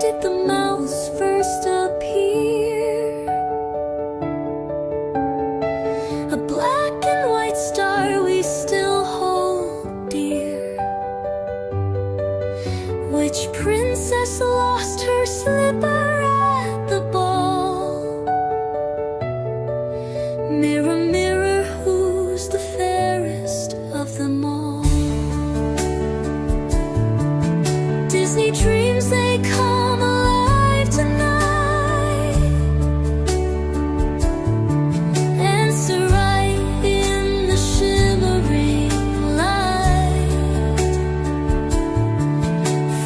did the mouse first appear? A black and white star we still hold dear. Which princess lost her slipper at the ball? Mirror, mirror, who's the fairest of them all? Disney dreams, they come alive tonight. Answer right in the shimmering light.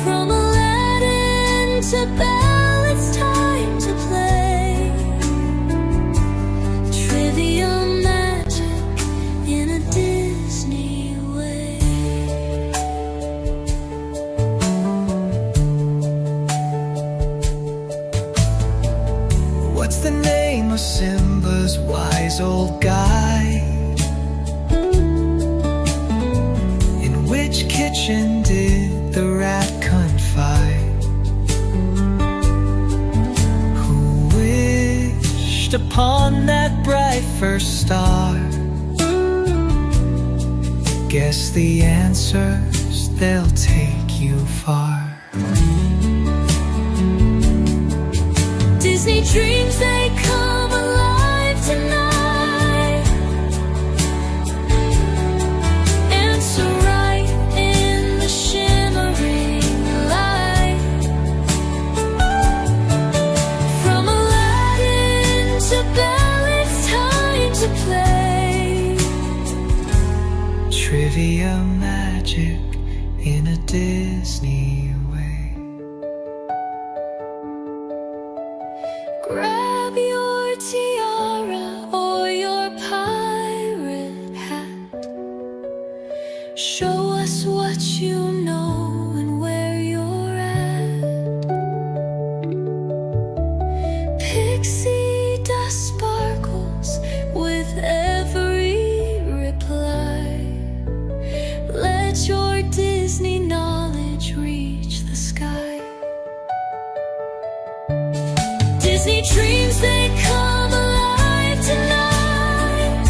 From Aladdin to Belle, it's time to play. Trivia magic in a Disney way. What's the name of Simba's wise old guide? In which kitchen did the rat confide? Who wished upon that bright first star? Guess the answers, they'll take you far. Disney dreams, they come alive tonight. Answer right in the shimmering light. From Aladdin to Belle, it's time to play. Trivia magic in a Disney way. Grab your tiara or your pirate hat. Show us what you know and where you're at. Pixie dust sparkles with every reply. Let your Disney knowledge reach the sky. Disney dreams, they come alive tonight.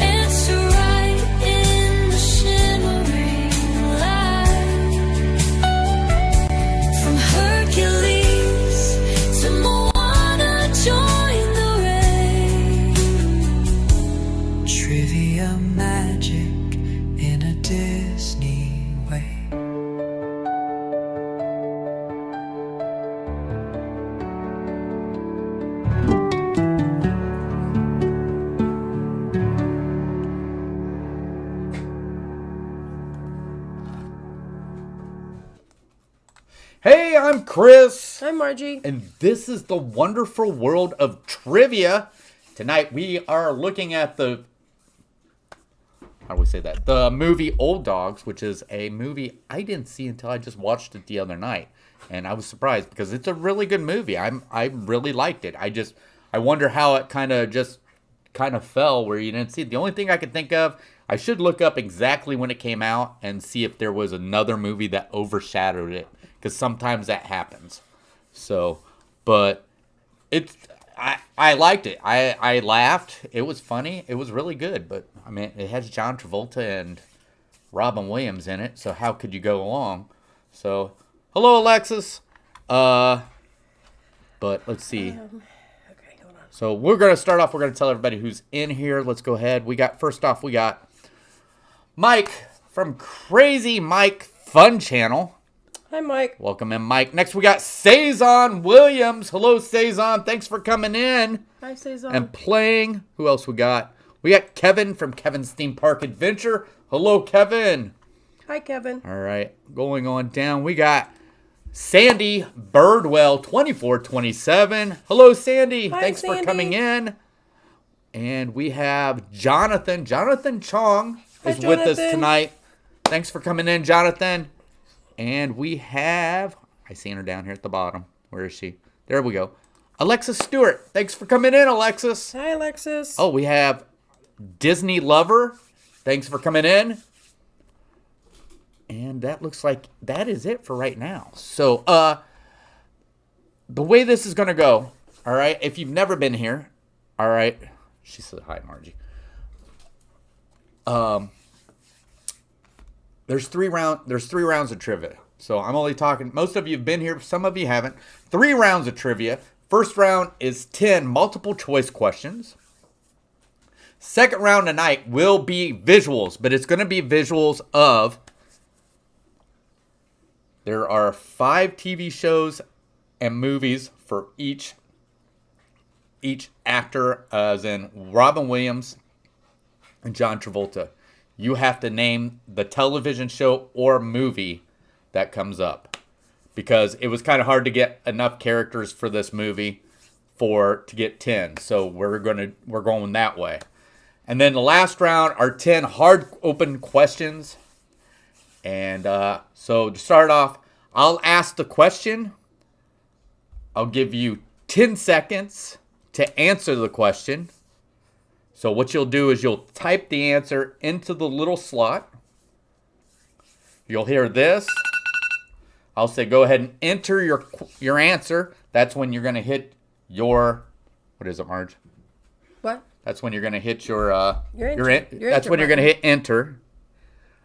Answer right in the shimmering light. From Hercules to Moana, join the race. Trivia magic in a Disney way. Hey, I'm Chris, I'm Margie. and this is the wonderful world of trivia. Tonight we are looking at the, how do we say that? The movie Old Dogs, which is a movie I didn't see until I just watched it the other night. And I was surprised because it's a really good movie. I really liked it. I wonder how it kind of fell where you didn't see it. The only thing I could think of, I should look up exactly when it came out and see if there was another movie that overshadowed it, because sometimes that happens. So, but I liked it. I laughed. It was funny. It was really good. But I mean, it has John Travolta and Robin Williams in it. So how could you go wrong? So, hello Alexis. But let's see. Okay, hold on. So we're gonna start off. We're gonna tell everybody who's in here. Let's go ahead. First off, we got Mike from Crazy Mike Fun Channel. Hi, Mike. Welcome in, Mike. Next, we got Cezanne Williams. Hello, Cezanne. Thanks for coming in Hi, Cezanne. and playing. Who else we got? We got Kevin from Kevin's Theme Park Adventure. Hello, Kevin. Hi, Kevin. All right, going on down, we got Sandy Birdwell 2427. Hello, Sandy. Hi, Thanks for Sandy. coming in. And we have Jonathan. Jonathan Chong is with us Jonathan. tonight. Thanks for coming in, Jonathan. And we have, I seen her down here at the bottom. Where is she? There we go. Alexis Stewart. Thanks for coming in, Alexis. Hi, Alexis. Oh, we have Disney Lover. Thanks for coming in. And that looks like that is it for right now. So, the way this is going to go, all right, if you've never been here, all right, she said hi, Margie. There's three rounds of trivia. So I'm only talking, most of you have been here, some of you haven't. 3 rounds of trivia. First round is 10 multiple choice questions. Second round tonight will be visuals, but it's going to be visuals of, there are 5 TV shows and movies for each actor, as in Robin Williams and John Travolta. You have to name the television show or movie that comes up, because it was kind of hard to get enough characters for this movie to get 10. So we're going that way. And then the last round are 10 hard open questions. And so to start off, I'll ask the question. I'll give you 10 seconds to answer the question. So what you'll do is you'll type the answer into the little slot. You'll hear this. I'll say go ahead and enter your answer. That's when you're going to hit your, what is it, Marge? What? That's when you're going to hit your That's when you're going to hit enter.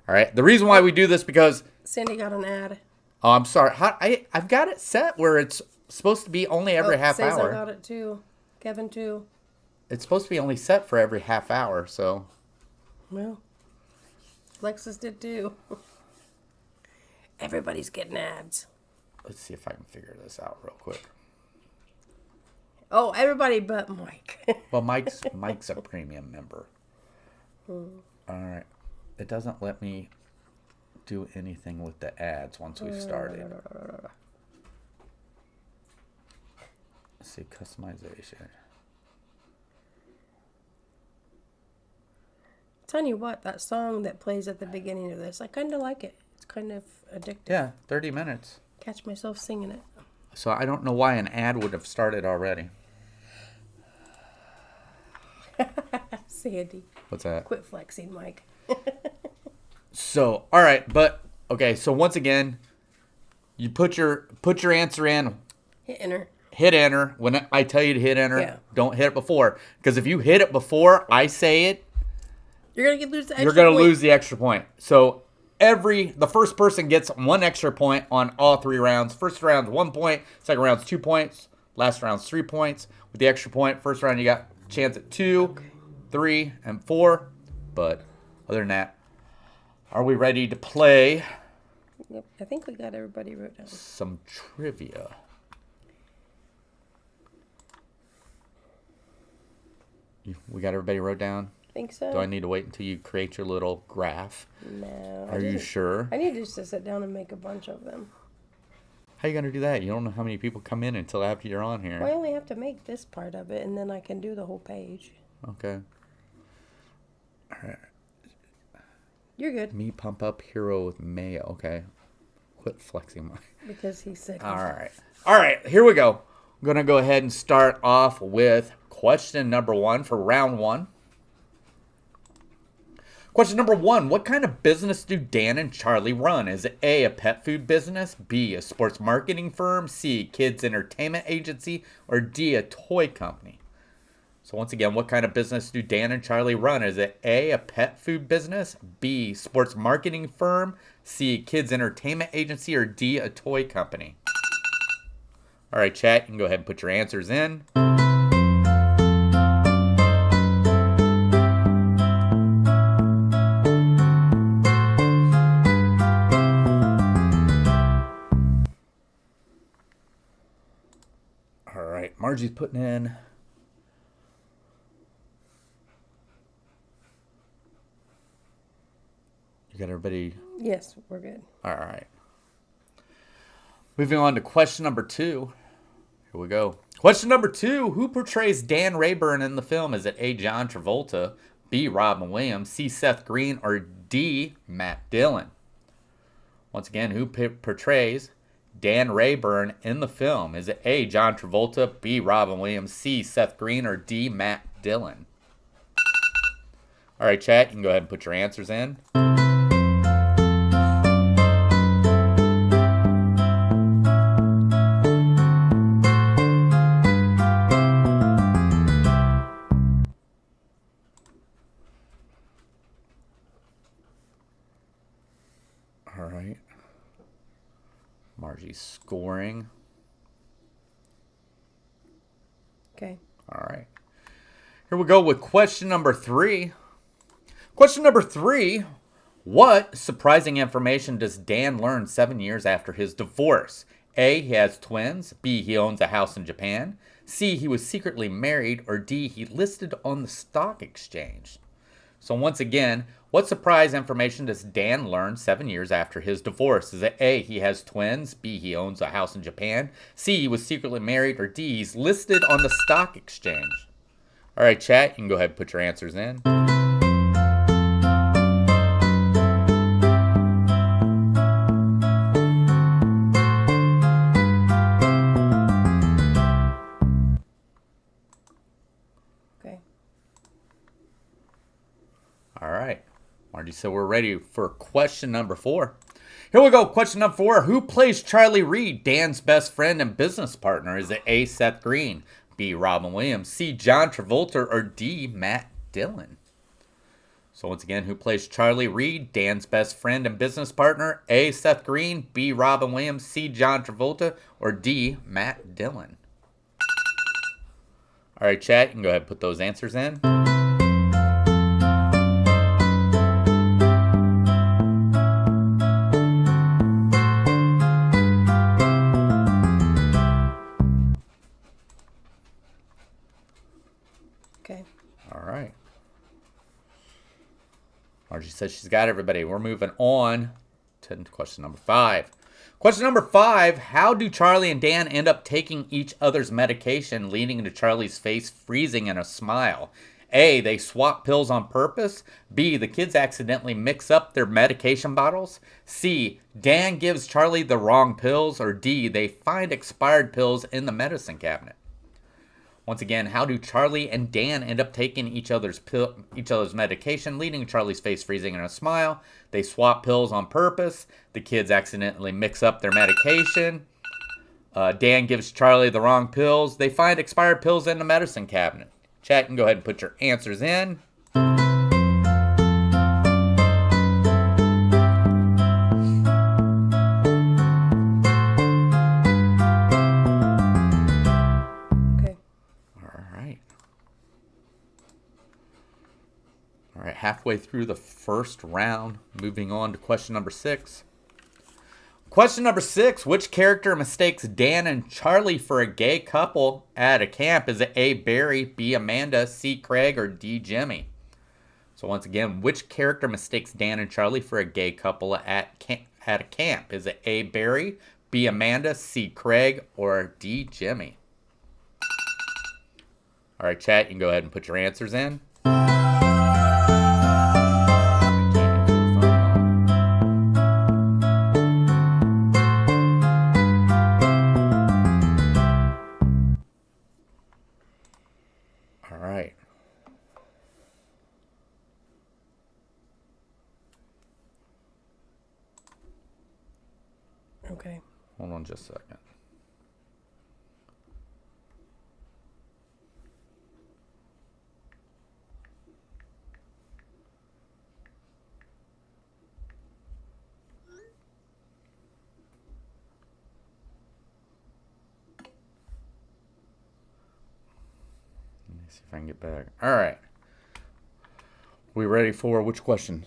All right. The reason why we do this because Sandy got an ad. Oh, I'm sorry. I've got it set where it's supposed to be only every half hour. I got it too. Kevin too. It's supposed to be only set for every half hour, so. Well, Lexus did too. Everybody's getting ads. Let's see if I can figure this out real quick. Oh, everybody but Mike. Well, Mike's a premium member. All right. It doesn't let me do anything with the ads once we've started. Let's see, customization. Tell you what, that song that plays at the beginning of this, I kind of like it. It's kind of addictive. Yeah, 30 minutes. Catch myself singing it. So I don't know why an ad would have started already. Sandy. What's that? Quit flexing, Mike. So, all right, but okay, so once again, you put your answer in, Hit enter. hit enter. When I tell you to hit enter, Yeah. don't hit it before, because if you hit it before I say it, You're gonna lose the extra you're going to point. lose the extra point. So the first person gets 1 extra point on all 3 rounds. First round's 1 point, second round's 2 points, last round's 3 points. With the extra point, first round you got a chance at 2, 3, and 4. But other than that, are we ready to play Yep, I think we got everybody wrote down. some trivia? We got everybody wrote down? Think so? Do I need to wait until you create your little graph? No. Are you sure? I need just to sit down and make a bunch of them. How you going to do that? You don't know how many people come in until after you're on here. Well, I only have to make this part of it, and then I can do the whole page. Okay. All right. You're good. Me pump up hero with Mayo. Okay. Quit flexing my... Because he's sick. All right. All right. Here we go. I'm going to go ahead and start off with question number 1 for round 1. Question number 1. What kind of business do Dan and Charlie run? Is it A, a pet food business, B, a sports marketing firm, C, kids entertainment agency, or D, a toy company? So once again, what kind of business do Dan and Charlie run? Is it A, a pet food business, B, sports marketing firm, C, kids entertainment agency, or D, a toy company? All right, chat, you can go ahead and put your answers in. All right, Margie's putting in. You got everybody? Yes, we're good. All right. Moving on to question number 2. Here we go. Question number 2. Who portrays Dan Rayburn in the film? Is it A, John Travolta, B, Robin Williams, C, Seth Green, or D, Matt Dillon? Once again, who portrays Dan Rayburn in the film? Is it A, John Travolta, B, Robin Williams, C, Seth Green, or D, Matt Dillon? All right, chat, you can go ahead and put your answers in. Margie's scoring. Okay. All right. Here we go with question number 3. Question number 3. What surprising information does Dan learn 7 years after his divorce? A, he has twins. B, he owns a house in Japan. C, he was secretly married. Or D, he listed on the stock exchange. So once again, what surprise information does Dan learn 7 years after his divorce? Is it A, he has twins. B, he owns a house in Japan. C, he was secretly married. Or D, he's listed on the stock exchange. All right, chat, you can go ahead and put your answers in. Okay. All right. Marty said we're ready for question number 4. Here we go. Question number 4. Who plays Charlie Reed, Dan's best friend and business partner? Is it A, Seth Green, B, Robin Williams, C, John Travolta, or D, Matt Dillon? So once again, who plays Charlie Reed, Dan's best friend and business partner? A, Seth Green, B, Robin Williams, C, John Travolta, or D, Matt Dillon? All right, chat, you can go ahead and put those answers in. Okay. All right. Margie says she's got everybody. We're moving on to question number 5. Question number 5. How do Charlie and Dan end up taking each other's medication, leading to Charlie's face freezing in a smile? A, they swap pills on purpose. B, the kids accidentally mix up their medication bottles. C, Dan gives Charlie the wrong pills. Or D, they find expired pills in the medicine cabinet. Once again, how do Charlie and Dan end up taking each other's medication, leading to Charlie's face freezing in a smile? They swap pills on purpose. The kids accidentally mix up their medication. Dan gives Charlie the wrong pills. They find expired pills in the medicine cabinet. Chat, can go ahead and put your answers in. All right, halfway through the first round, moving on to question number 6. Question number 6, which character mistakes Dan and Charlie for a gay couple at a camp? Is it A, Barry, B, Amanda, C, Craig, or D, Jimmy? So once again, which character mistakes Dan and Charlie for a gay couple at a camp? Is it A, Barry, B, Amanda, C, Craig, or D, Jimmy? All right, chat, you can go ahead and put your answers in. Okay. Hold on just a second. Let me see if I can get back. All right. We ready for which question?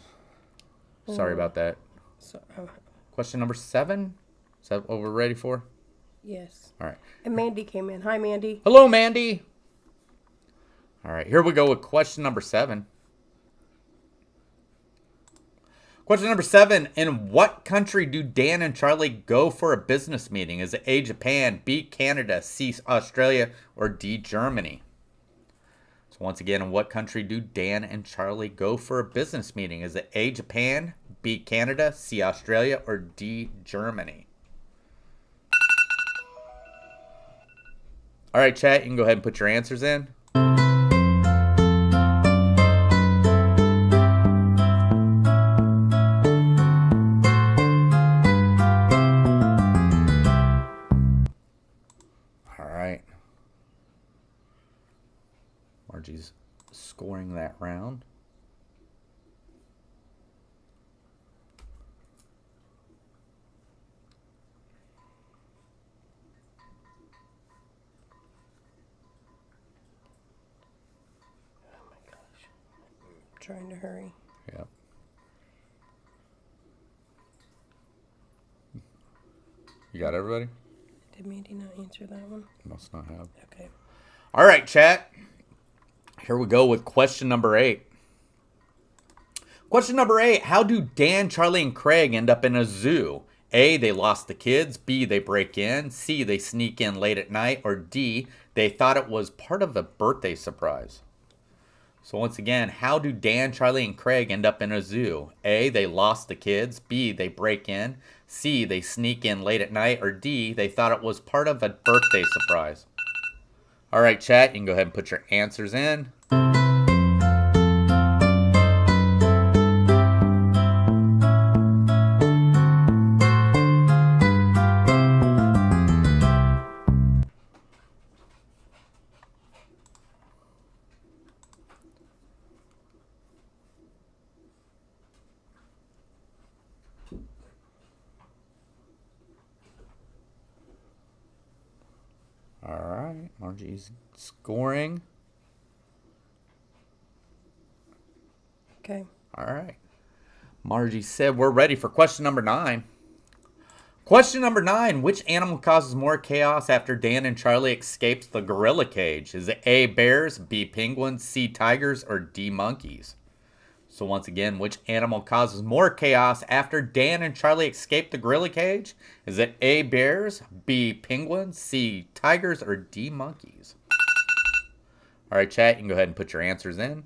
Sorry about that. So, Question number 7? Is that what we're ready for? yes. All right. And Mandy came in. Hi, Mandy. Hello, Mandy. All right, here we go with question number 7. Question number 7. In what country do Dan and Charlie go for a business meeting? Is it A, Japan, B, Canada, C, Australia, or D, Germany? So once again, in what country do Dan and Charlie go for a business meeting? Is it A, Japan, B, Canada, C, Australia, or D, Germany? All right, chat, you can go ahead and put your answers in. All right. Margie's scoring that round. trying to hurry. Yeah. You got everybody? Did Mandy not answer that one? Must not have. Okay. All right, chat. Here we go with question number 8. Question number 8. How do Dan, Charlie, and Craig end up in a zoo? A, they lost the kids. B, they break in. C, they sneak in late at night. Or D, they thought it was part of a birthday surprise. So once again, how do Dan, Charlie, and Craig end up in a zoo? A, they lost the kids. B, they break in. C, they sneak in late at night. Or D, they thought it was part of a birthday surprise. All right, chat, you can go ahead and put your answers in. All right, Margie's scoring. Okay. All right. Margie said we're ready for question number 9. Question number 9. Which animal causes more chaos after Dan and Charlie escapes the gorilla cage? Is it A, bears, B, penguins, C, tigers, or D, monkeys? So once again, which animal causes more chaos after Dan and Charlie escape the gorilla cage? Is it A, bears, B, penguins, C, tigers, or D, monkeys? All right, chat, you can go ahead and put your answers in.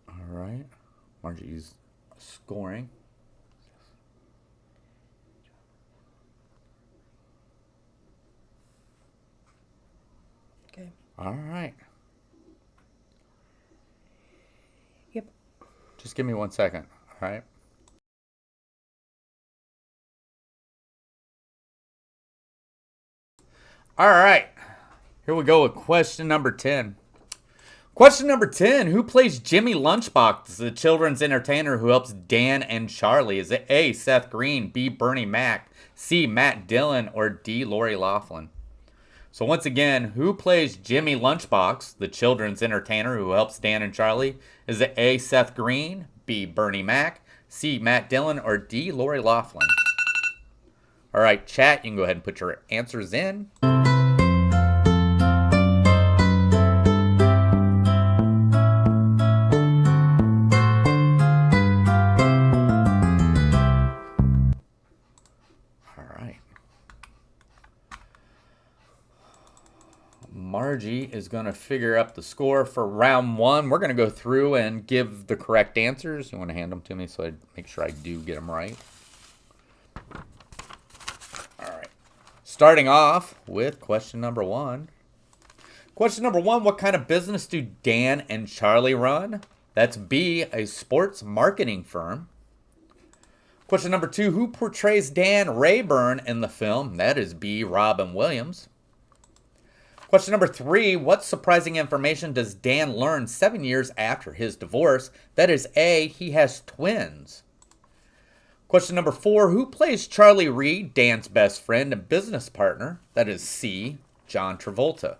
All right, Margie's scoring. Okay. All right. Yep. Just give me 1 second, all right? All right. Here we go with question number 10. Question number 10. Who plays Jimmy Lunchbox, the children's entertainer who helps Dan and Charlie? Is it A, Seth Green, B, Bernie Mac, C, Matt Dillon, or D, Lori Loughlin? So once again, who plays Jimmy Lunchbox, the children's entertainer who helps Dan and Charlie? Is it A, Seth Green, B, Bernie Mac, C, Matt Dillon, or D, Lori Loughlin? All right, chat, you can go ahead and put your answers in. Margie is going to figure up the score for round 1. We're going to go through and give the correct answers. You want to hand them to me so I make sure I do get them right. All right. Starting off with question number 1. Question number 1, what kind of business do Dan and Charlie run? That's B, a sports marketing firm. Question number 2, who portrays Dan Rayburn in the film? That is B, Robin Williams. Question number 3, what surprising information does Dan learn 7 years after his divorce? That is A, he has twins. Question number 4, who plays Charlie Reed, Dan's best friend and business partner? That is C, John Travolta.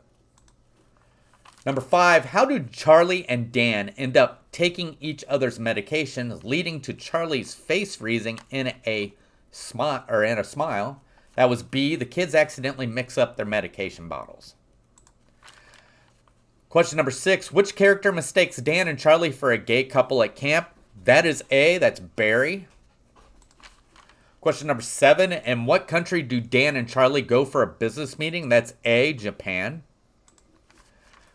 Number 5, how do Charlie and Dan end up taking each other's medications, leading to Charlie's face freezing in a smile? That was B, the kids accidentally mix up their medication bottles. Question number 6, which character mistakes Dan and Charlie for a gay couple at camp? That is A, that's Barry. Question number 7, in what country do Dan and Charlie go for a business meeting? That's A, Japan.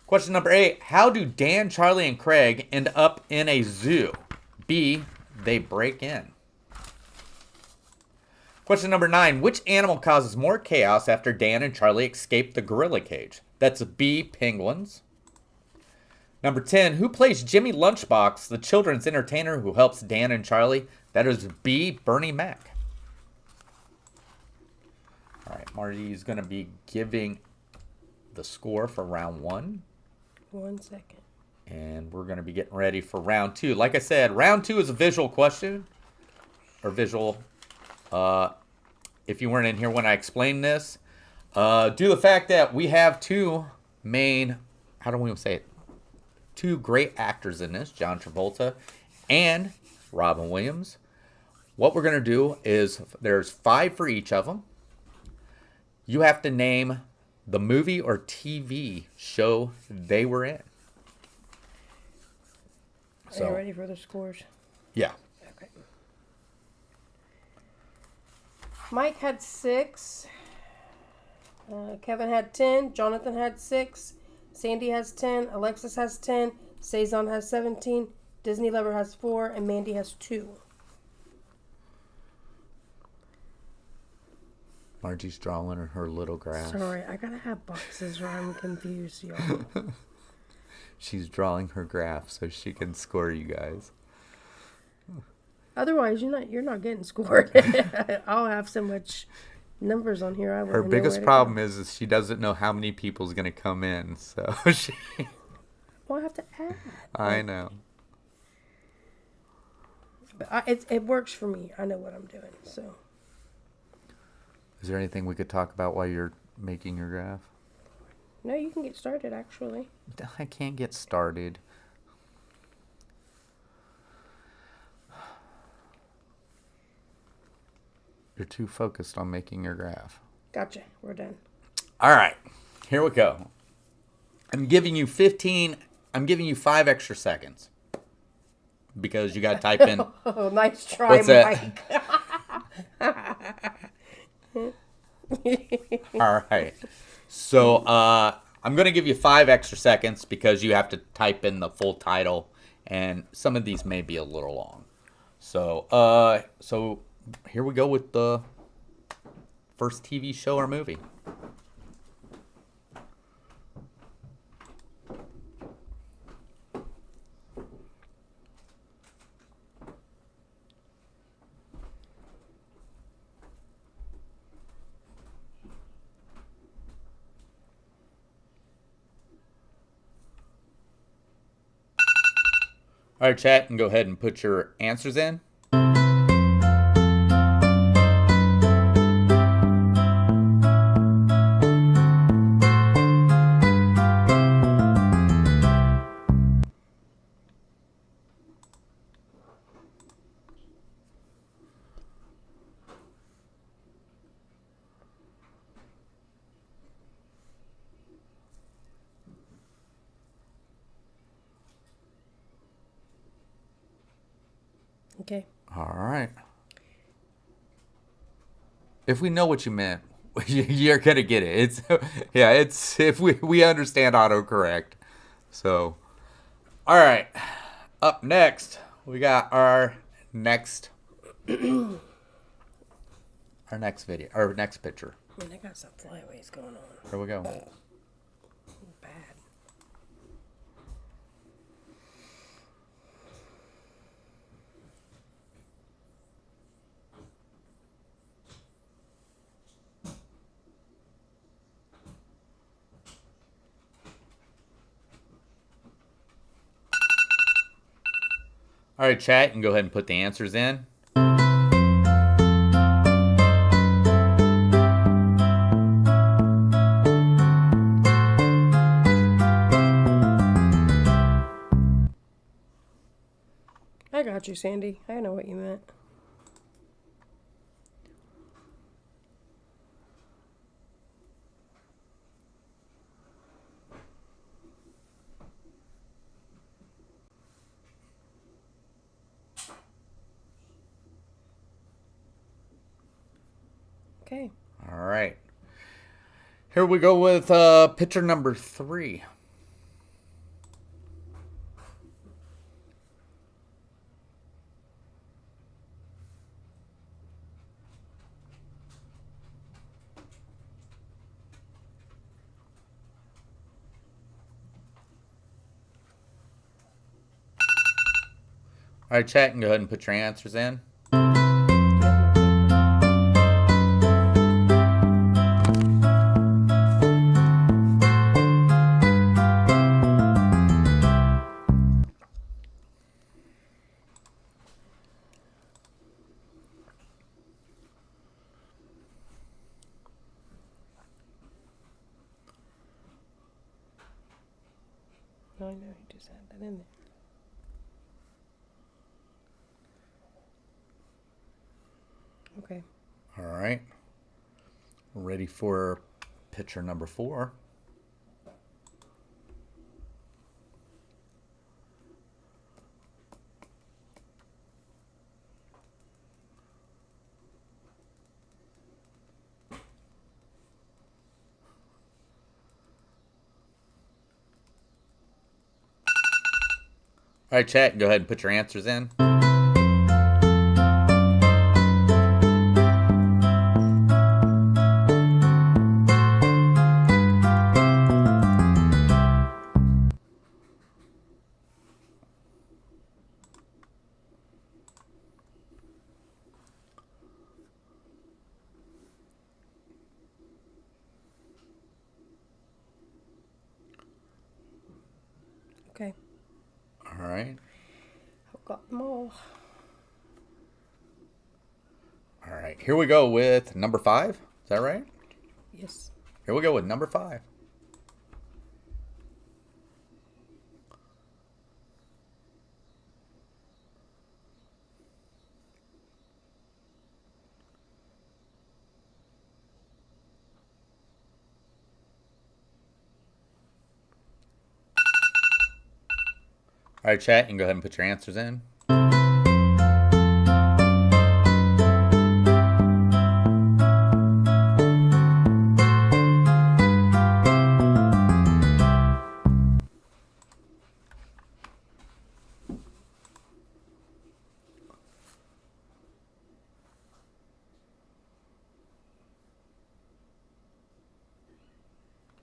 Question number 8, how do Dan, Charlie, and Craig end up in a zoo? B, they break in. Question number 9, which animal causes more chaos after Dan and Charlie escape the gorilla cage? That's B, penguins. Number 10, who plays Jimmy Lunchbox, the children's entertainer who helps Dan and Charlie? That is B, Bernie Mac. All right, Marty's going to be giving the score for round 1. 1 second. And we're going to be getting ready for round 2. Like I said, round 2 is a visual question. Or visual. If you weren't in here when I explained this. Due to the fact that we have 2 main, how do we say it? 2 great actors in this, John Travolta and Robin Williams. What we're going to do is there's 5 for each of them. You have to name the movie or TV show they were in. Are you ready for the scores? Yeah. Okay. Mike had 6. Kevin had 10. Jonathan had 6. Sandy has 10. Alexis has 10. Saison has 17. Disney Lover has 4. And Mandy has 2. Margie's drawing her little graph. Sorry, I gotta have boxes or I'm confused, y'all. She's drawing her graph so she can score you guys. Otherwise, you're not getting scored. I'll have so much numbers on here. Her biggest problem is she doesn't know how many people's gonna come in, so she. Well, I have to add. I know. But it works for me. I know what I'm doing. So. Is there anything we could talk about while you're making your graph? No, you can get started, actually. I can't get started. You're too focused on making your graph. Gotcha. We're done. All right. Here we go. I'm giving you 5 extra seconds. Because you got to type in. Oh, nice try, What's that? Mike. All right. So I'm going to give you 5 extra seconds because you have to type in the full title, and some of these may be a little long. So here we go with the first TV show or movie. All right, chat, and go ahead and put your answers in. Okay. All right. If we know what you meant, you're gonna get it. It's if we understand autocorrect. So, all right. Up next, we got our next video, our next picture. Man, I got some flyaways going on. Here we go. Bad. All right, chat, you can go ahead and put the answers in. I got you, Sandy. I know what you meant. Okay. All right. Here we go with picture number 3. All right, chat, and go ahead and put your answers in. No, I know, you just had that in there. Okay. All right. Ready for picture number 4. All right, chat, go ahead and put your answers in. Okay. All right. I've got them all. All right. Here we go with number 5. Is that right? Yes. Here we go with number 5. All right, chat, you can go ahead and put your answers in.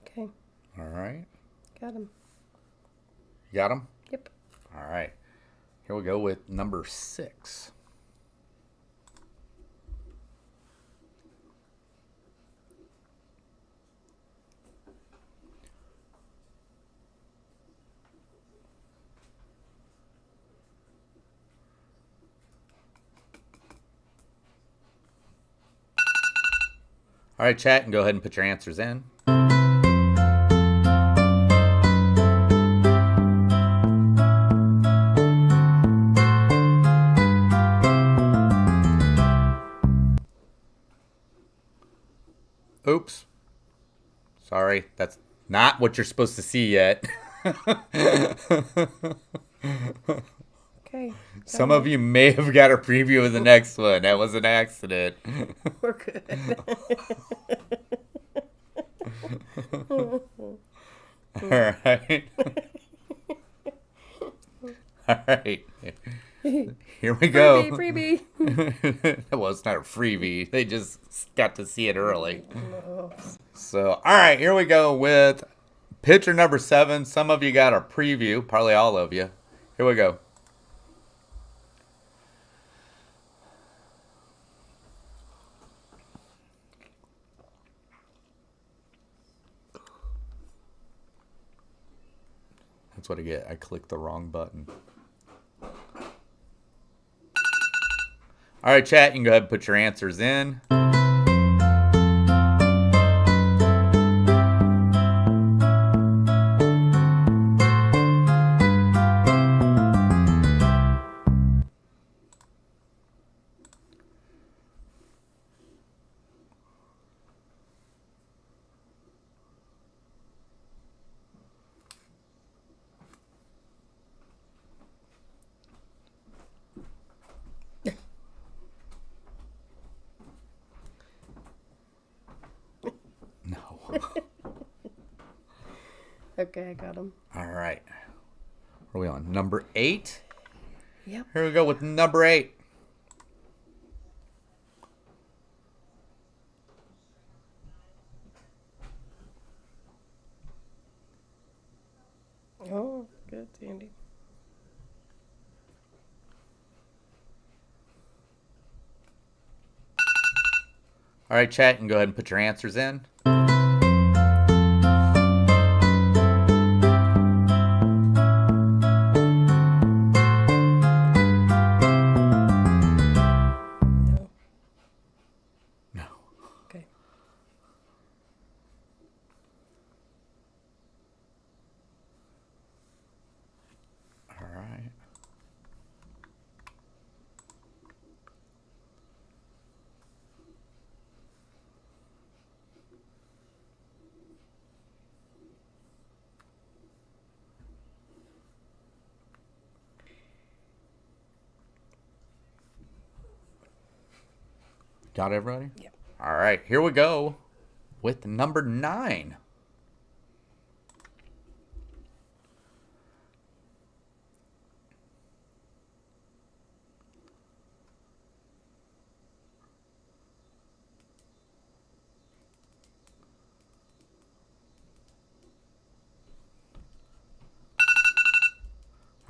Okay. All right. Got them. You got them? Yep. All right. Here we go with number 6. All right, chat, and go ahead and put your answers in. Oops. Sorry, that's not what you're supposed to see yet. Okay. Some of you may have got a preview of the next one. That was an accident. We're good. All right. All right. Here we go. Freebie. Well, it's not a freebie. They just got to see it early. No. So, all right, here we go with picture number 7. Some of you got a preview, probably all of you. Here we go. That's what I get. I clicked the wrong button. All right, chat, you can go ahead and put your answers in. No. Okay, I got them. All right. What are we on? Number 8? Yep. Here we go with number 8. Oh, good, Sandy. All right, chat, and go ahead and put your answers in. No. No. Okay. All right. Got everybody? Yep. All right, here we go with number 9.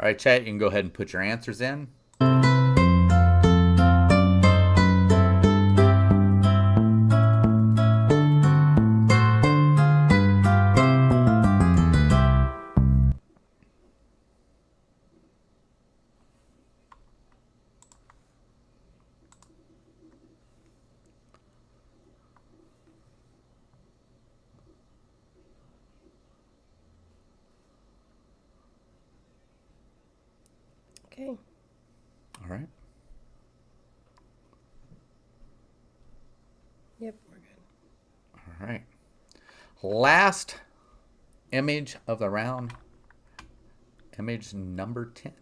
All right, chat, you can go ahead and put your answers in. Okay. All right. Yep, we're good. All right. Last image of the round. Image number 10.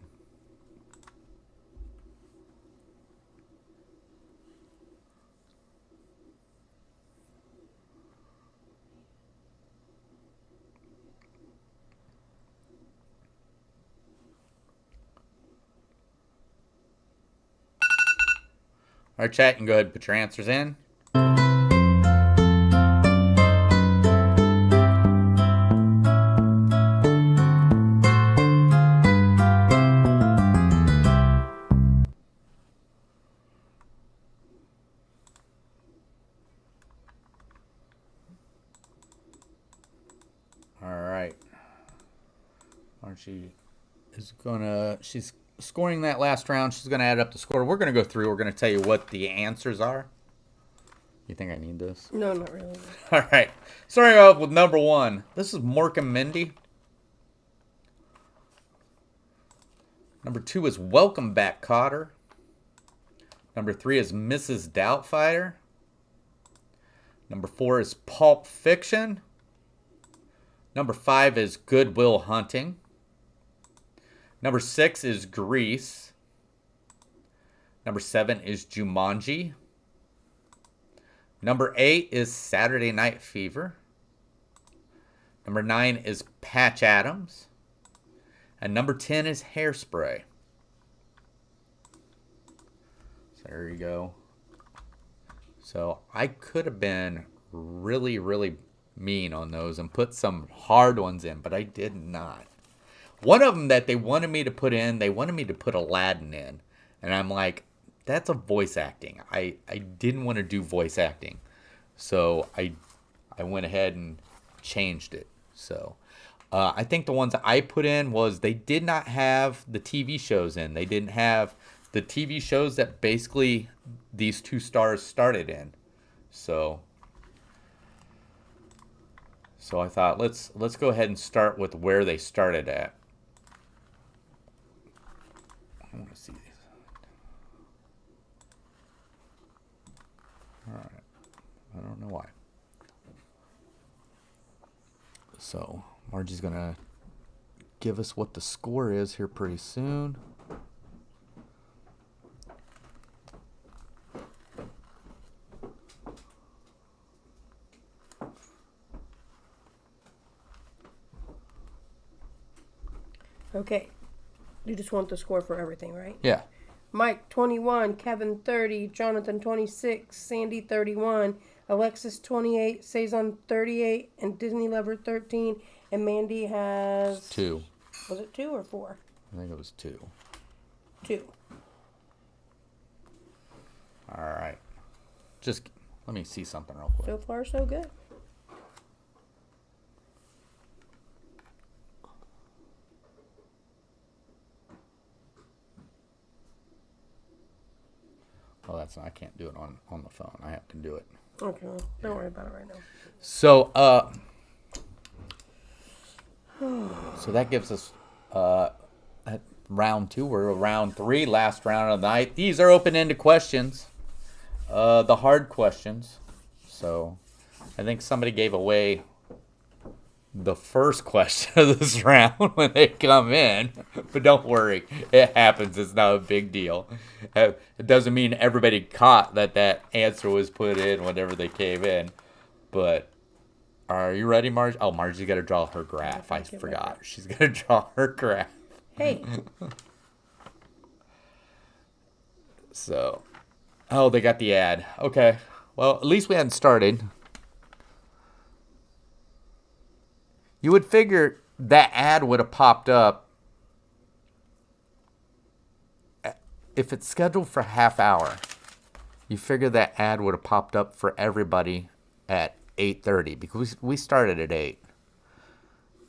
All right, chat, you can go ahead and put your answers in. All right. Archie is she's scoring that last round. She's gonna add up the score. We're gonna go through. We're gonna tell you what the answers are. You think I need this? No, not really. All right. Starting off with number 1. This is Mork and Mindy. Number 2 is Welcome Back, Kotter. Number 3 is Mrs. Doubtfire. Number 4 is Pulp Fiction. Number 5 is Good Will Hunting. Number 6 is Grease. Number 7 is Jumanji. Number 8 is Saturday Night Fever. Number 9 is Patch Adams. And number 10 is Hairspray. So there you go. So I could have been really, really mean on those and put some hard ones in, but I did not. One of them that they wanted me to put in, they wanted me to put Aladdin in. And I'm like, that's a voice acting. I didn't want to do voice acting. So I went ahead and changed it. So I think the ones I put in was they did not have the TV shows in. They didn't have the TV shows that basically these two stars started in. So I thought let's go ahead and start with where they started at. I want to see these. All right. I don't know why. So Margie's going to give us what the score is here pretty soon. Okay. You just want the score for everything, right? Yeah. Mike 21, Kevin 30, Jonathan 26, Sandy 31, Alexis 28, Saison 38, and Disney Lover 13, and Mandy has 2. Was it 2 or 4? I think it was 2. 2. All right. Just Let me see something real quick. So far, so good. Oh, that's not, I can't do it on the phone. I have to do it. Okay, well, don't worry about it right now. So, so that gives us at round 2. We're round 3, last round of the night. These are open-ended questions, the hard questions. So, I think somebody gave away the first question of this round when they come in. But don't worry, it happens. It's not a big deal. It doesn't mean everybody caught that answer was put in whenever they came in. But are you ready, Marge? Oh, Margie's got to draw her graph. I forgot. She's got to draw her graph. Hey. So, oh, they got the ad. Okay. Well, at least we hadn't started. You would figure that ad would have popped up if it's scheduled for a half hour. You figure that ad would have popped up for everybody at 8:30 because we started at 8.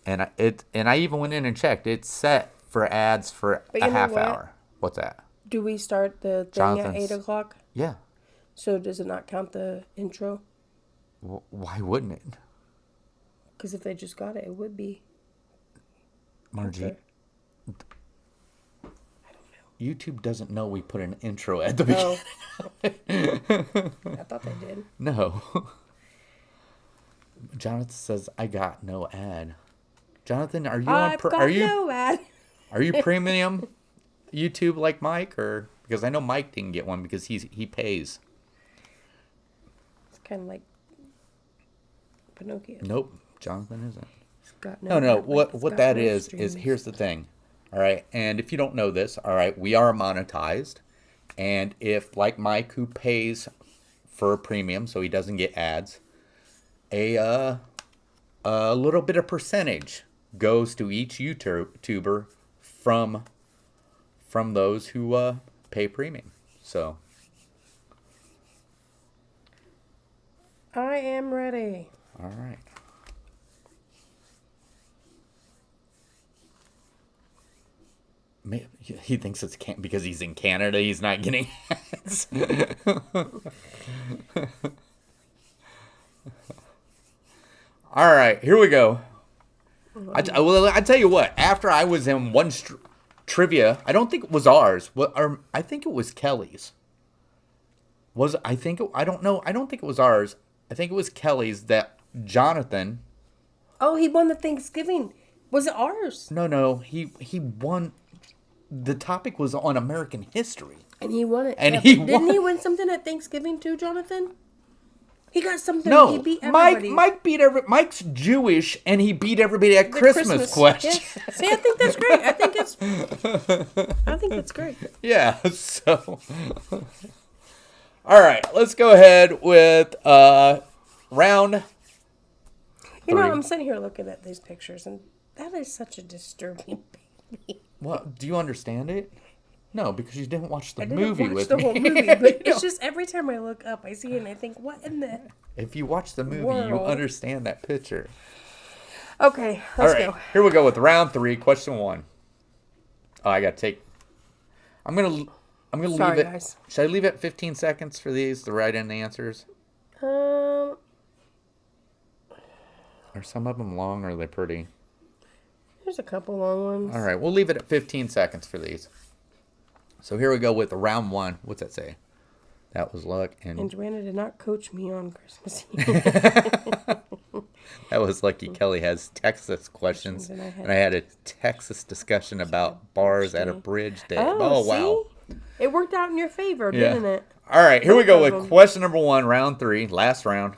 And I even went in and checked. It's set for ads for a half hour. What's that? Do we start the thing at 8 o'clock? Yeah. So does it not count the intro? Why wouldn't it? Because if they just got it, it would be. Margie, Okay. YouTube doesn't know we put an intro at the beginning. I thought they did. No. Jonathan says, I got no ad. Jonathan, are you no ad. Are you premium YouTube like Mike, or because I know Mike didn't get one because he pays. It's kind of like Pinocchio. Nope, Jonathan isn't. It's got No. ad, like it's What got that no is streams. here's the thing. All right, and if you don't know this, all right, we are monetized, and if like Mike who pays for a premium so he doesn't get ads, a little bit of percentage goes to each YouTuber from those who pay premium. So I am ready. all right. He thinks it's because he's in Canada, he's not getting ads. All right, here we go. I tell you what. After I was in one trivia, I don't think it was ours. I think it was Kelly's. I don't know. I don't think it was ours. I think it was Kelly's that Jonathan. Oh, he won the Thanksgiving. Was it ours? No. He won. The topic was on American history. And he won it. And Didn't he win something at Thanksgiving too, Jonathan? He got something. No, He beat everybody. Mike beat Mike's Jewish, and he beat everybody at Christmas question. Yeah. See, I think that's great. I think it's great. Yeah. So, all right, let's go ahead with round. You know, 3. I'm sitting here looking at these pictures, and that is such a disturbing baby. Well, do you understand it? No, because you didn't watch the I didn't movie watch with the me. whole movie, but it's just every time I look up, I see it and I think, what in the... If you watch the movie, you world? understand that picture. Okay, All let's right, go. here we go with round 3, question 1. Oh, I gotta take. I'm gonna leave Sorry, it. guys. Should I leave it 15 seconds for these to write in the answers? Are some of them long or are they pretty? There's a couple long ones. All right, we'll leave it at 15 seconds for these. So here we go with round 1. What's that say? That was luck. And Joanna did not coach me on Christmas Eve. That was lucky. Kelly has Texas questions. And And I had a Texas discussion about bars at a bridge day. Oh, wow. See? It worked out in your favor, didn't it? All right, here we go Both of with them. question number 1, round 3, last round.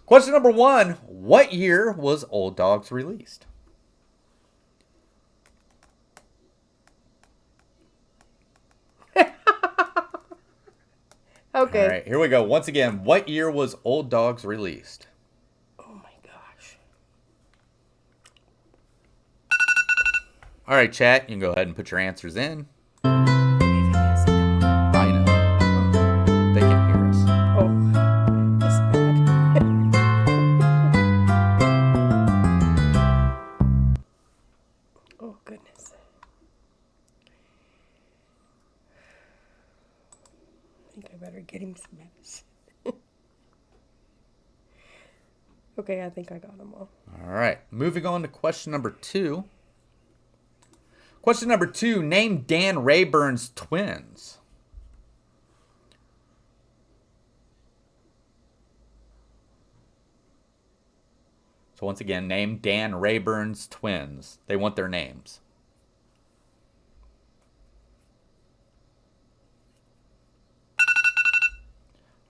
Question number 1, what year was Old Dogs released? Okay. All right, here we go. Once again, what year was Old Dogs released? Oh my gosh. All right, chat, you can go ahead and put your answers in. Maybe I know. They can hear us. Oh. West Madison. Okay, I think I got them all. All right. Moving on to question number 2. Question number 2. Name Dan Rayburn's twins. So once again, name Dan Rayburn's twins. They want their names.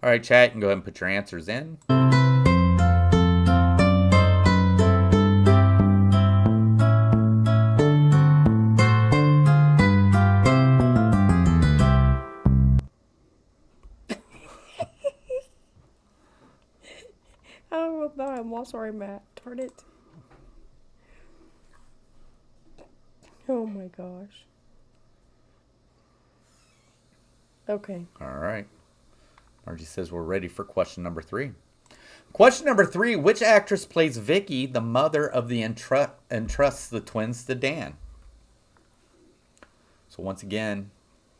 All right, chat, you can go ahead and put your answers in. Oh, no, I'm all sorry, Matt. Darn it. Oh my gosh. Okay. All right. Margie says we're ready for question number 3. Question number 3. Which actress plays Vicky, the mother of the entrusts the twins to Dan? So once again,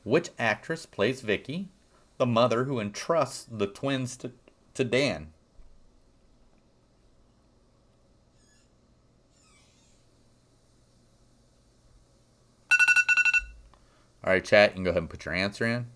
which actress plays Vicky, the mother who entrusts the twins to Dan? All right, chat, you can go ahead and put your answer in.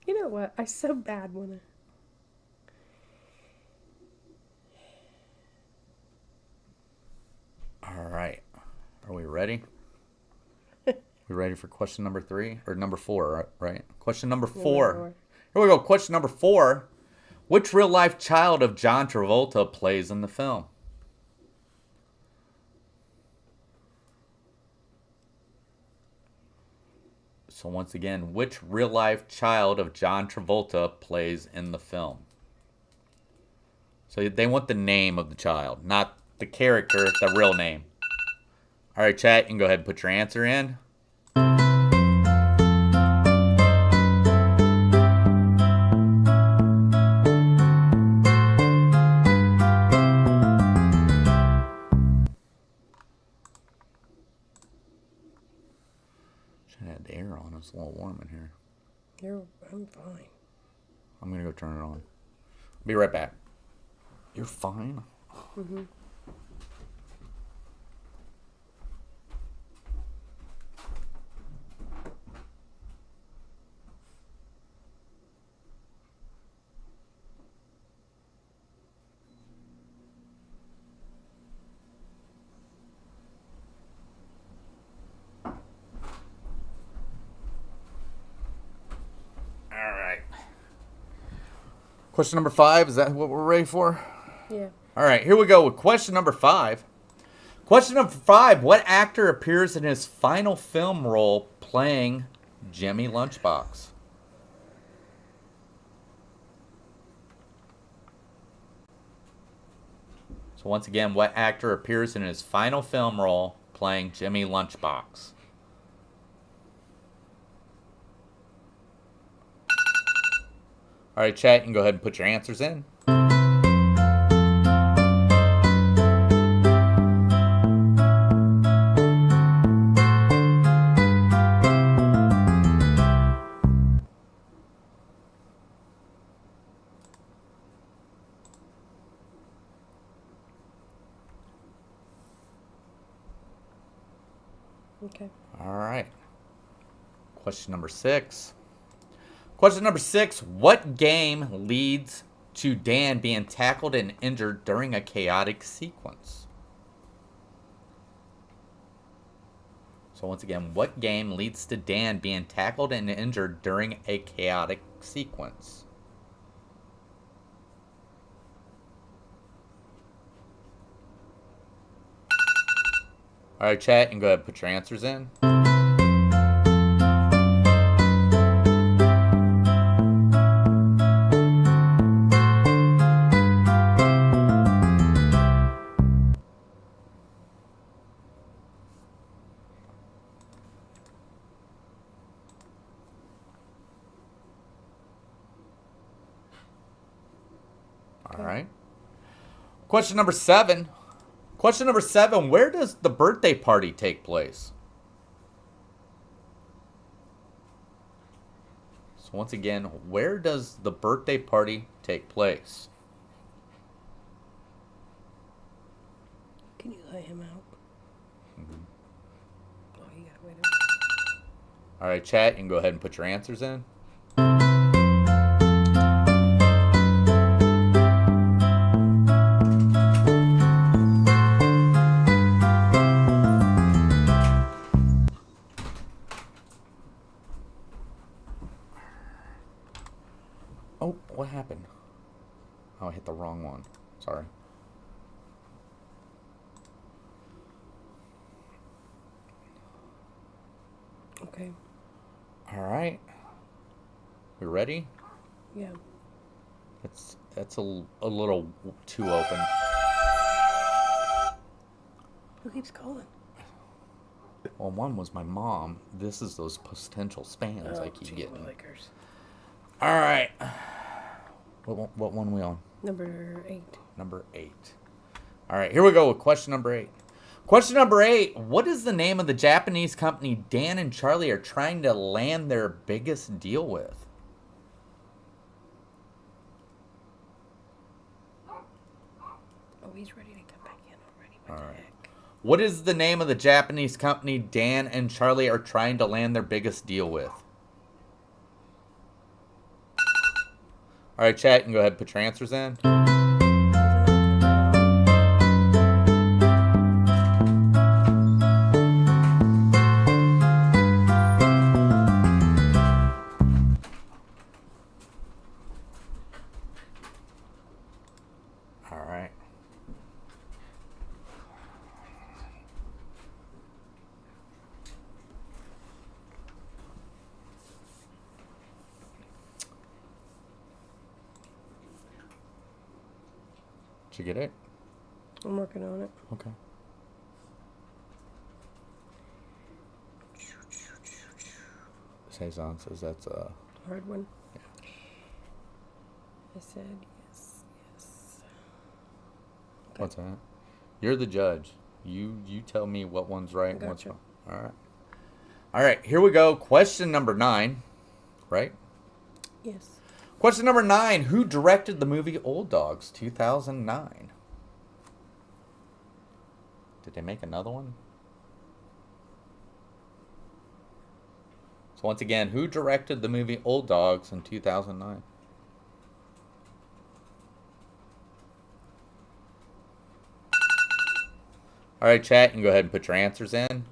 You know what? I so bad when All right. Are we ready? We ready for question number 3? Or number 4, right? Question number 4. Here we go. Question number 4. Which real-life child of John Travolta plays in the film? So once again, which real-life child of John Travolta plays in the film? So they want the name of the child, not the character, the real name. All right, chat, you can go ahead and put your answer in. Should have had the air on. It's a little warm in here. I'm fine. I'm going to go turn it on. Be right back. You're fine? Mm-hmm. Question number 5, is that what we're ready for? Yeah. All right, here we go with question number 5. Question number 5, what actor appears in his final film role playing Jimmy Lunchbox? So once again, what actor appears in his final film role playing Jimmy Lunchbox? All right, chat, you can go ahead and put your answers in. Okay. All right. Question number 6. Question number 6. What game leads to Dan being tackled and injured during a chaotic sequence? So once again, what game leads to Dan being tackled and injured during a chaotic sequence? All right, chat, you can go ahead and put your answers in. All right. Question number 7. Question number 7. Where does the birthday party take place? So once again, where does the birthday party take place? Can you let him out? Oh, you gotta wait. All right, chat, you can go ahead and put your answers in. Oh, what happened? Oh, I hit the wrong one. Sorry. Okay. All right. We ready? Yeah. That's a little too open. Who keeps calling? Well, one was my mom. This is those potential spams I keep getting. Lickers. All right. What one are we on? Number 8. Number 8. All right, here we go with question number 8. Question number 8. What is the name of the Japanese company Dan and Charlie are trying to land their biggest deal with? Oh, he's ready to come back in already. What All the right. heck? What is the name of the Japanese company Dan and Charlie are trying to land their biggest deal with? All right, chat, you can go ahead and put your answers in. All right. Did you get it? I'm working on it. Okay. Saison says that's a Hard one. I said yes, yes. Okay. What's that? You're the judge. You tell me what one's right and what's Gotcha. wrong. All right. All right, here we go. Question number 9, right? Yes. Question number 9. Who directed the movie Old Dogs, 2009? Did they make another one? So once again, who directed the movie Old Dogs in 2009? All right, chat, you can go ahead and put your answers in.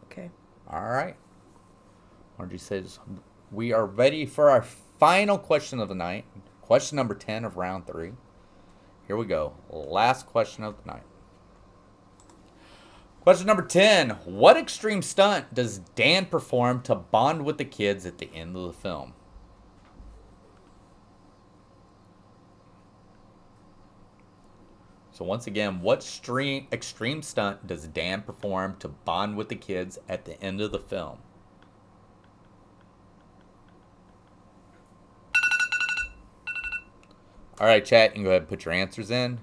Okay. All right. Margie says we are ready for our final question of the night. Question number 10 of round 3. Here we go. Last question of the night. Question number 10. What extreme stunt does Dan perform to bond with the kids at the end of the film? So once again, what extreme stunt does Dan perform to bond with the kids at the end of the film? All right, chat, you can go ahead and put your answers in.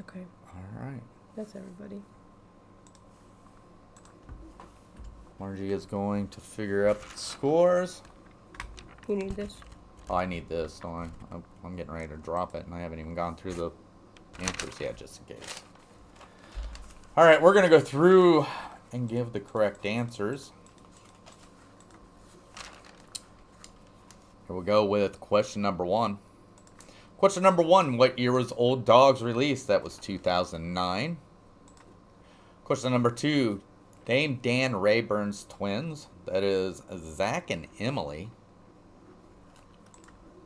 Okay. All right. That's everybody. Margie is going to figure up the scores. You need this? Oh, I need this. Don't I? I'm getting ready to drop it, and I haven't even gone through the answers yet, just in case. All right, we're going to go through and give the correct answers. Here we go with question number 1. Question number 1, what year was Old Dogs released? That was 2009. Question number 2, name Dan Rayburn's twins. That is Zach and Emily.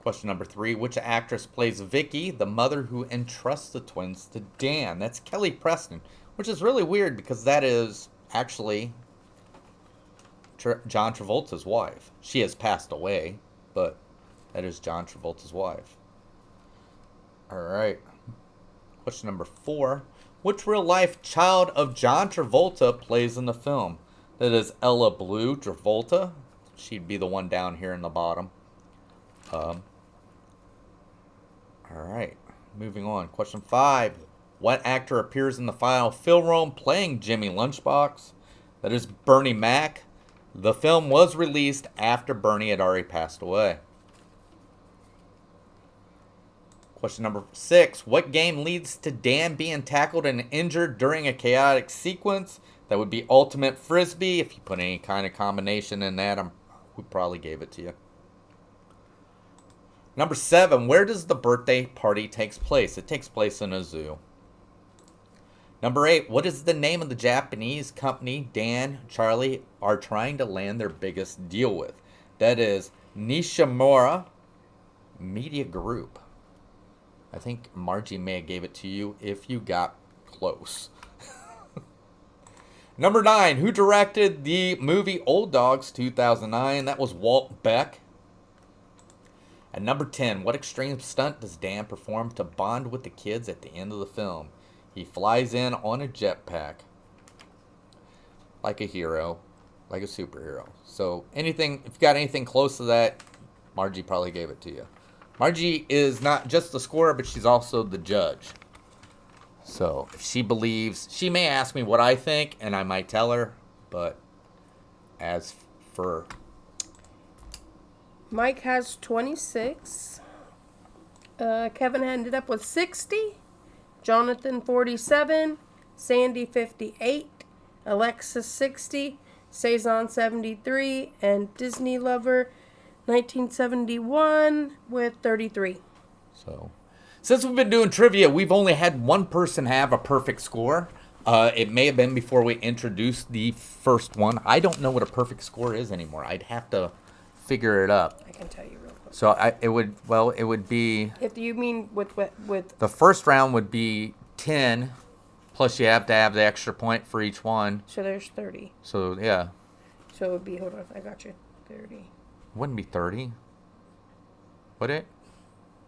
Question number 3, which actress plays Vicky, the mother who entrusts the twins to Dan? That's Kelly Preston, which is really weird because that is actually John Travolta's wife. She has passed away, but that is John Travolta's wife. All right. Question number 4. Which real-life child of John Travolta plays in the film? That is Ella Blue Travolta. She'd be the one down here in the bottom. All right. Moving on. Question 5. What actor appears in the final film role playing Jimmy Lunchbox? That is Bernie Mac. The film was released after Bernie had already passed away. Question number 6. What game leads to Dan being tackled and injured during a chaotic sequence? That would be Ultimate Frisbee. If you put any kind of combination in that, we probably gave it to you. Number 7. Where does the birthday party take place? It takes place in a zoo. Number 8. What is the name of the Japanese company Dan, Charlie are trying to land their biggest deal with? That is Nishimura Media Group. I think Margie may have gave it to you if you got close. Number 9. Who directed the movie Old Dogs 2009? That was Walt Beck. And number 10. What extreme stunt does Dan perform to bond with the kids at the end of the film? He flies in on a jetpack. Like a hero. Like a superhero. So anything, if you got anything close to that, Margie probably gave it to you. Margie is not just the scorer, but she's also the judge. So if she believes, she may ask me what I think, and I might tell her. But as for... Mike has 26. Kevin ended up with 60. Jonathan 47. Sandy 58. Alexis 60. Saison 73. And Disney Lover 1971 with 33. So, since we've been doing trivia, we've only had one person have a perfect score. It may have been before we introduced the first one. I don't know what a perfect score is anymore. I'd have to figure it up. I can tell you real quick. So it would be. If you mean with the first round would be 10, plus you have to have the extra point for each one. So there's 30. So yeah. So it would be, hold on, I got you. 30. Wouldn't be 30. Would it?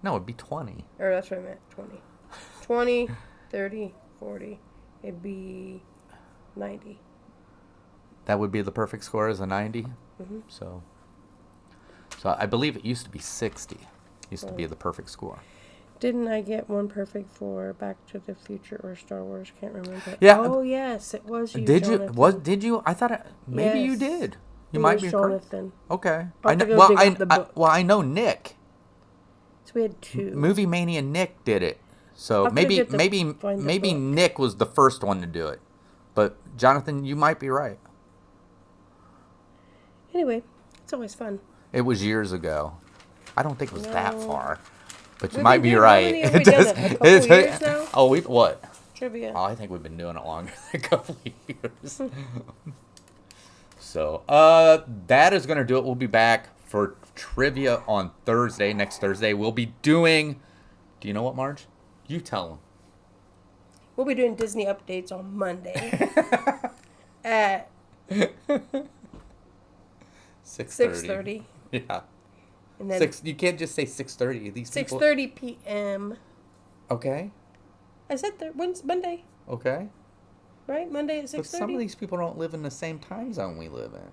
No, it'd be 20. Or that's what I meant, 20. 20, 30, 40. It'd be 90. That would be the perfect score is a 90? Mm-hmm. So I believe it used to be 60. Used to be the perfect score. Didn't I get one perfect for Back to the Future or Star Wars? Can't remember. Yeah. Oh, yes, it was you, Did Jonathan. you? Did you? I thought maybe you Yes. did. You It might was be correct. Jonathan. Okay. I'll I have know, to go well, dig up the book. I know Nick. So we had 2. Movie Mania Nick did it. So I'll have to maybe get the- maybe find the maybe book. Nick was the first one to do it. But Jonathan, you might be right. Anyway, it's always fun. It was years ago. I don't think it was that No. far. But you We've might been be doing- right. how many have we done it? A couple years now? Oh, what? Trivia. Oh, I think we've been doing it longer than a couple of years. So, that is going to do it. We'll be back for trivia on Thursday. Next Thursday, we'll be doing... Do you know what, Marge? You tell them. We'll be doing Disney updates on Monday at 6:30. Yeah. And then You can't just say 6:30. These people... 6:30 p.m. Okay. I said when's Monday, Okay. right? Monday at But some of 6:30. these people don't live in the same time zone we live in.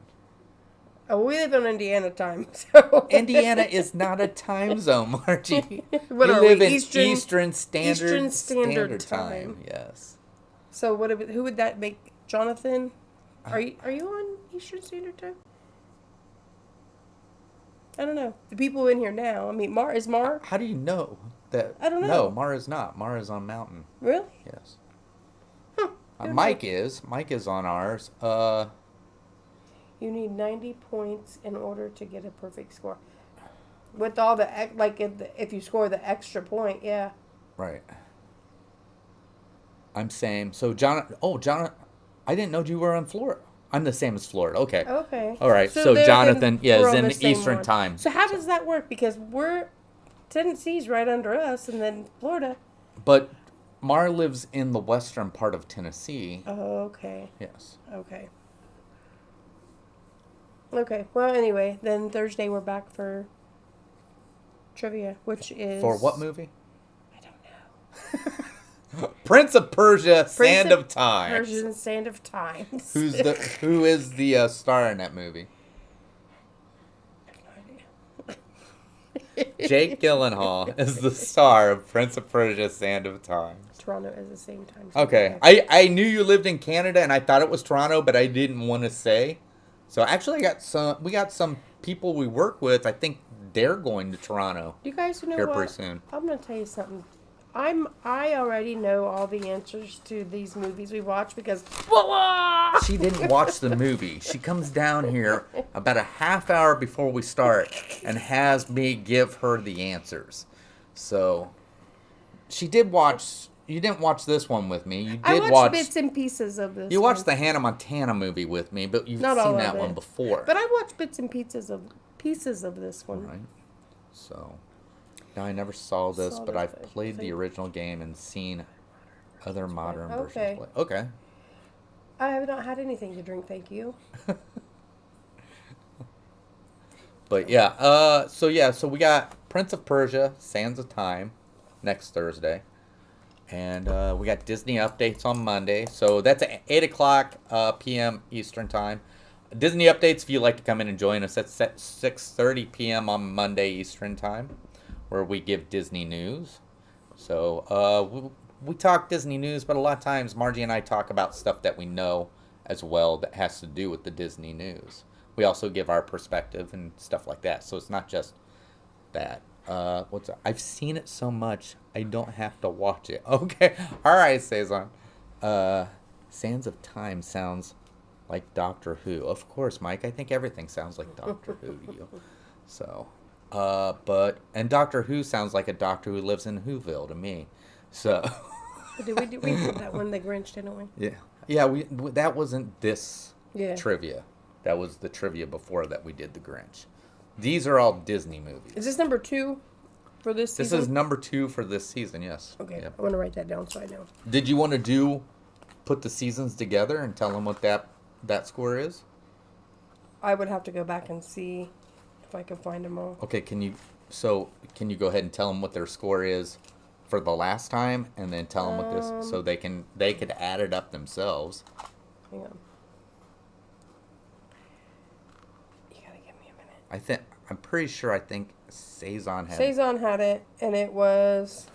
Oh, we live on Indiana time, so Indiana is not a time zone, Margie. What we are live we, in Eastern Standard Time. Time. Yes. So who would that make? Jonathan, are you on Eastern Standard Time? I don't know. The people in here now. I mean, is Mar? How do you know that? I don't know. No, Mara's not. Mara's on Mountain. Really? Yes. Huh. Mike is on ours. You need 90 points in order to get a perfect score. With all the like, if you score the extra point, yeah. Right. I'm same. So John. I didn't know you were in Florida. I'm the same as Florida. Okay. Okay. All right. So Jonathan, we're is on in the same Eastern one. time. So how does that work? Because Tennessee's right under us, and then Florida. But Mar lives in the western part of Tennessee. Oh, okay. Yes. Okay. Okay. Well, anyway, then Thursday we're back for trivia, which is For what movie? I don't know. Prince of Persia: Sand of Time. Persian Sand of Time. Who is the star in that movie? Jake Gyllenhaal is the star of Prince of Persia: Sand of Time. Toronto is the same time. Okay, I knew you lived in Canada, and I thought it was Toronto, but I didn't want to say. So actually, we got some people we work with. I think they're going to Toronto. You guys know here what? pretty soon. I'm gonna tell you something. I already know all the answers to these movies we watch because She didn't watch the movie. She comes down here about a half hour before we start and has me give her the answers. So she did watch. You didn't watch this one with me. You did I watched watch bits and pieces of this. You one. watched the Hannah Montana movie with me, but you've Not all seen of that it. one before. But I watched bits and pieces of this one. Right. So now I never saw this, but I've this. played the original game and seen other modern Okay. versions. Okay. I have not had anything to drink, thank you. But yeah, so we got Prince of Persia: Sands of Time next Thursday, and we got Disney updates on Monday. So that's at 8:00 p.m. Eastern time. Disney updates, if you'd like to come in and join us, that's at 6:30 p.m. on Monday Eastern time, where we give Disney news. So we talk Disney news, but a lot of times Margie and I talk about stuff that we know as well that has to do with the Disney news. We also give our perspective and stuff like that. So it's not just that. I've seen it so much, I don't have to watch it. Okay. All right, Cezanne. Sands of Time sounds like Doctor Who. Of course, Mike. I think everything sounds like Doctor Who to you. So, and Doctor Who sounds like a doctor who lives in Whoville to me. So. We did that one, the Grinch, didn't we? Yeah. Yeah, we that wasn't this Yeah. trivia. That was the trivia before that we did the Grinch. These are all Disney movies. Is this number 2 for this season? This is number 2 for this season, yes. Okay, Yep. I want to write that down so I know. Did you want to put the seasons together and tell them what that score is? I would have to go back and see if I can find them all. Okay, can you go ahead and tell them what their score is for the last time, and then tell them what this, so they could add it up themselves. Hang on. You gotta give me a minute. I'm pretty sure. I think Cezanne had. Cezanne had it, and it was.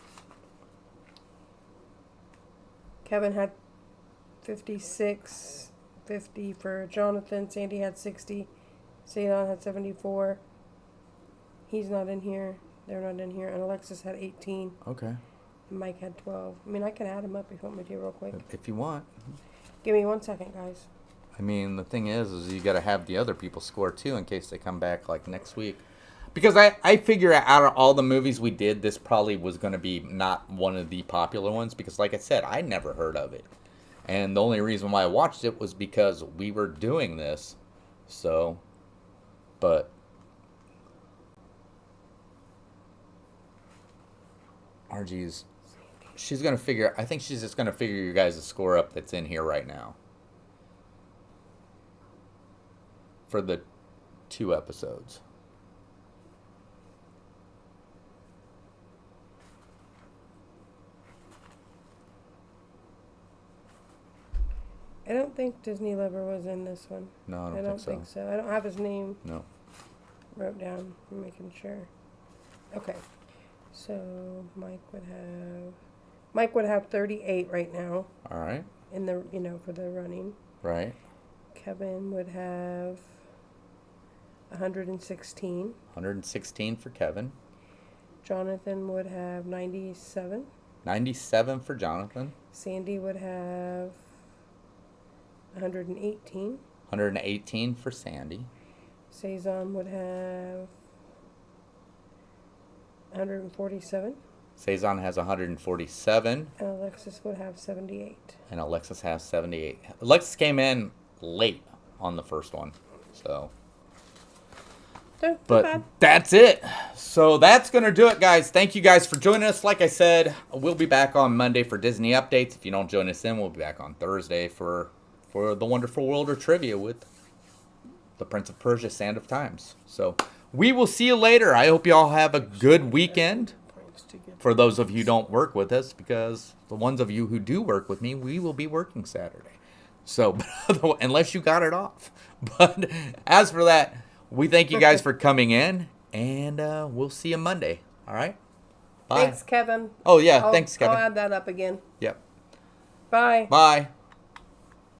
Kevin had 56, 50 for Jonathan. Sandy had 60. Cezanne had 74. He's not in here. They're not in here. And Alexis had 18. Okay. And Mike had 12. I mean, I can add them up if you want me to real quick. If you want. Give me 1 second, guys. I mean, the thing is you got to have the other people score too in case they come back like next week. Because I figure out of all the movies we did, this probably was going to be not one of the popular ones. Because like I said, I never heard of it. And the only reason why I watched it was because we were doing this. So, but RG's, she's going to figure, I think she's just going to figure your guys' score up that's in here right now. For the 2 episodes. I don't think Disney Lover was in this one. No, I I don't don't think so. I don't have his name No. wrote down. I'm making sure. Okay. So Mike would have 38 right now All right. in the for the running. Right. Kevin would have 116. 116 for Kevin. Jonathan would have 97. 97 for Jonathan. Sandy would have 118. 118 for Sandy. Saison would have 147. Saison has 147. And Alexis would have 78. And Alexis has 78. Alexis came in late on the first one. So, Not but bad. that's it. So that's going to do it, guys. Thank you guys for joining us. Like I said, we'll be back on Monday for Disney updates. If you don't join us then, we'll be back on Thursday for the Wonderful World of Trivia with The Prince of Persia, Sand of Times. So we will see you later. I hope you all have a good weekend. For those of you who don't work with us, because the ones of you who do work with me, we will be working Saturday. So, unless you got it off. But as for that, we thank you guys for coming in, and we'll see you Monday. All right? Bye. Thanks, Kevin. Oh, yeah. Thanks, Kevin. I'll add that up again. Yep. Bye. Bye.